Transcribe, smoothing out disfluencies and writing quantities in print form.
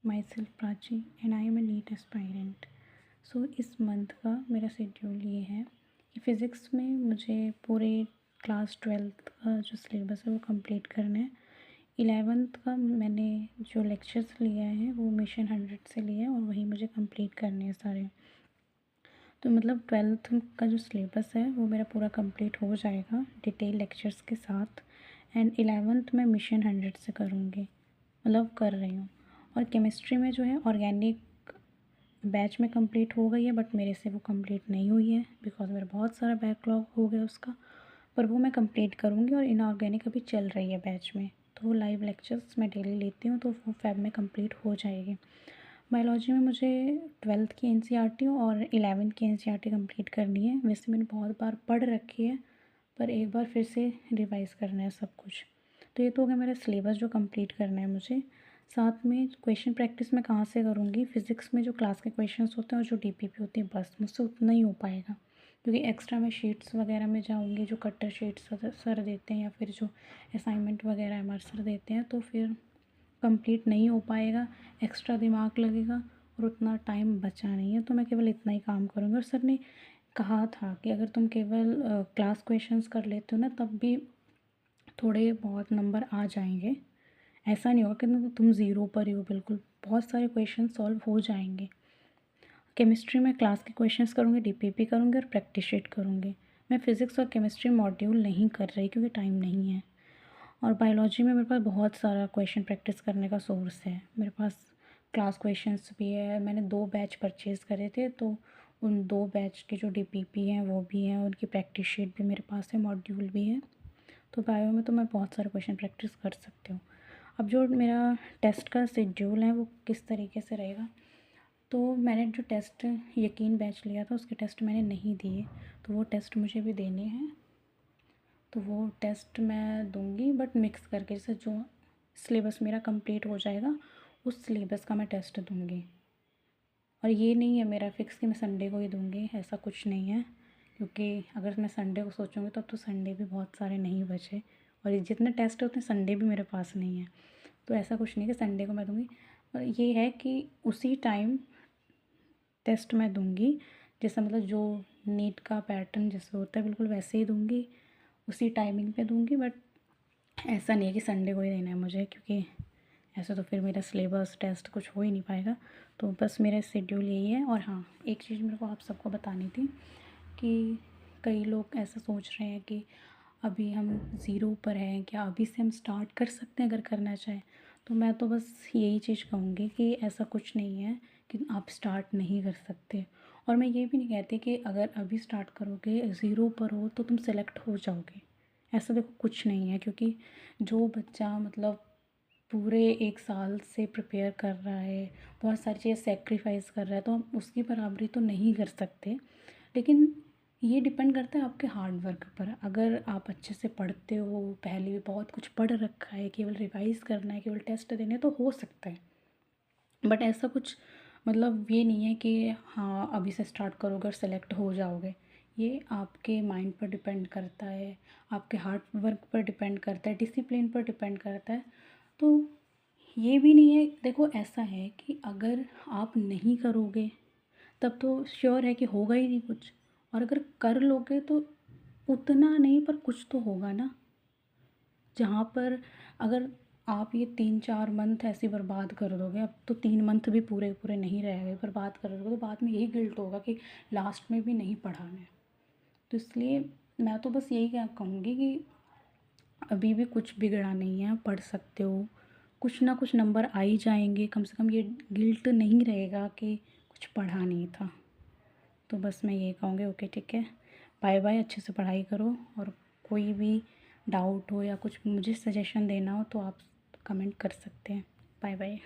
My self Prachi and I am a NEET aspirant. So इस month का मेरा schedule ये है कि फ़िज़िक्स में मुझे पूरे क्लास 12th का जो सिलेबस है वो कंप्लीट करना है। 11th का मैंने जो लेक्चर्स लिए हैं वो मिशन 100 से लिए हैं और वही मुझे कंप्लीट करने हैं सारे। तो मतलब 12th का जो सिलेबस है वो मेरा पूरा कंप्लीट हो जाएगा डिटेल लेक्चर्स के साथ। एंड 11th मैं मिशन 100 से करूँगी, मतलब कर रही हूँ। और केमिस्ट्री में जो है ऑर्गेनिक बैच में कंप्लीट हो गई है, बट मेरे से वो कंप्लीट नहीं हुई है बिकॉज मेरा बहुत सारा बैकलॉग हो गया उसका, पर वो मैं कंप्लीट करूँगी। और इनऑर्गेनिक अभी चल रही है बैच में, तो वो लाइव लेक्चर्स मैं डेली लेती हूँ, तो वो फ़ेब में कंप्लीट हो जाएगी। बायोलॉजी में मुझे 12th की एनसीईआरटी और 11th की एनसीईआरटी कंप्लीट करनी है। वैसे मैंने बहुत बार पढ़ रखी है, पर एक बार फिर से रिवाइज़ करना है सब कुछ। तो ये तो हो गया मेरा सिलेबस जो कंप्लीट करना है मुझे। साथ में क्वेश्चन प्रैक्टिस मैं कहाँ से करूँगी, फ़िज़िक्स में जो क्लास के क्वेश्चंस होते हैं और जो डीपीपी होती है, बस मुझसे उतना ही हो पाएगा, क्योंकि एक्स्ट्रा मैं शीट्स वगैरह में जाऊँगी जो कटर शीट्स सर देते हैं या फिर जो असाइनमेंट वगैरह हमारे सर देते हैं, तो फिर कंप्लीट नहीं हो पाएगा, एक्स्ट्रा दिमाग लगेगा और उतना टाइम बचा नहीं है। तो मैं केवल इतना ही काम करूँगी। और सर ने कहा था कि अगर तुम केवल क्लास क्वेश्चंस कर लेते हो ना, तब भी थोड़े बहुत नंबर आ जाएंगे। ऐसा नहीं होगा कि तुम ज़ीरो पर ही हो, बिल्कुल बहुत सारे क्वेश्चन सॉल्व हो जाएंगे। केमिस्ट्री में क्लास के क्वेश्चंस करूँगी, डीपीपी करूँगी और प्रैक्टिस शीट करूँगी। मैं फ़िज़िक्स और केमिस्ट्री मॉड्यूल नहीं कर रही क्योंकि टाइम नहीं है। और बायोलॉजी में मेरे पास बहुत सारा क्वेश्चन प्रैक्टिस करने का सोर्स है। मेरे पास क्लास क्वेश्चंस भी है। मैंने 2 बैच परचेज़ करे थे, तो उन 2 बैच के जो डीपीपी हैं वो भी हैं, उनकी प्रैक्टिस शीट भी मेरे पास है, मॉड्यूल भी है। तो बायो में तो मैं बहुत सारे क्वेश्चन प्रैक्टिस कर सकती हूँ। अब जो मेरा टेस्ट का शेड्यूल है वो किस तरीके से रहेगा, तो मैंने जो टेस्ट यकीन बैच लिया था उसके टेस्ट मैंने नहीं दिए, तो वो टेस्ट मुझे भी देने हैं। तो वो टेस्ट मैं दूँगी, बट मिक्स करके, जैसे जो सिलेबस मेरा कंप्लीट हो जाएगा उस सिलेबस का मैं टेस्ट दूँगी। और ये नहीं है मेरा फिक्स कि मैं संडे को ही दूँगी, ऐसा कुछ नहीं है, क्योंकि अगर मैं संडे को सोचूँगी तब तो संडे भी बहुत सारे नहीं बचे, और ये जितने टेस्ट होते हैं संडे भी मेरे पास नहीं है। तो ऐसा कुछ नहीं कि संडे को मैं दूँगी, और ये है कि उसी टाइम टेस्ट मैं दूँगी, जैसा मतलब जो नीट का पैटर्न जैसे होता है बिल्कुल वैसे ही दूँगी, उसी टाइमिंग पे दूँगी। बट ऐसा नहीं है कि संडे को ही देना है मुझे, क्योंकि ऐसा तो फिर मेरा सिलेबस टेस्ट कुछ हो ही नहीं पाएगा। तो बस मेरा शेड्यूल यही है। और हाँ, एक चीज़ मेरे को आप सबको बतानी थी कि कई लोग ऐसा सोच रहे हैं कि अभी हम ज़ीरो पर हैं, क्या अभी से हम स्टार्ट कर सकते हैं अगर करना चाहें। तो मैं तो बस यही चीज़ कहूँगी कि ऐसा कुछ नहीं है कि आप स्टार्ट नहीं कर सकते। और मैं ये भी नहीं कहती कि अगर अभी स्टार्ट करोगे, ज़ीरो पर हो तो तुम सेलेक्ट हो जाओगे। ऐसा देखो कुछ नहीं है, क्योंकि जो बच्चा मतलब पूरे 1 साल से प्रिपेयर कर रहा है, बहुत सारी चीज़ें सैक्रिफाइस कर रहा है, तो हम उसकी बराबरी तो नहीं कर सकते। लेकिन ये डिपेंड करता है आपके हार्ड वर्क पर। अगर आप अच्छे से पढ़ते हो, पहले भी बहुत कुछ पढ़ रखा है, केवल रिवाइज़ करना है, केवल टेस्ट देने हैं, तो हो सकता है। बट ऐसा कुछ मतलब ये नहीं है कि हाँ अभी से स्टार्ट करोगे और सेलेक्ट हो जाओगे। ये आपके माइंड पर डिपेंड करता है, आपके हार्ड वर्क पर डिपेंड करता है, डिसिप्लिन पर डिपेंड करता है। तो ये भी नहीं है, देखो ऐसा है कि अगर आप नहीं करोगे तब तो श्योर है कि होगा ही नहीं कुछ, और अगर कर लोगे तो उतना नहीं पर कुछ तो होगा ना। जहाँ पर अगर आप ये 3-4 मंथ ऐसे बर्बाद कर दोगे, अब तो 3 मंथ भी पूरे पूरे नहीं रह गए, बर्बाद कर दोगे, तो बाद में यही गिल्ट होगा कि लास्ट में भी नहीं पढ़ा मैं। तो इसलिए मैं तो बस यही क्या कहूँगी कि अभी भी कुछ बिगड़ा नहीं है, पढ़ सकते हो, कुछ ना कुछ नंबर आ ही जाएंगे, कम से कम ये गिल्ट नहीं रहेगा कि कुछ पढ़ा नहीं था। तो बस मैं ये कहूँगी, ओके ठीक है, बाय बाय, अच्छे से पढ़ाई करो। और कोई भी डाउट हो या कुछ मुझे सजेशन देना हो तो आप कमेंट कर सकते हैं। Bye bye.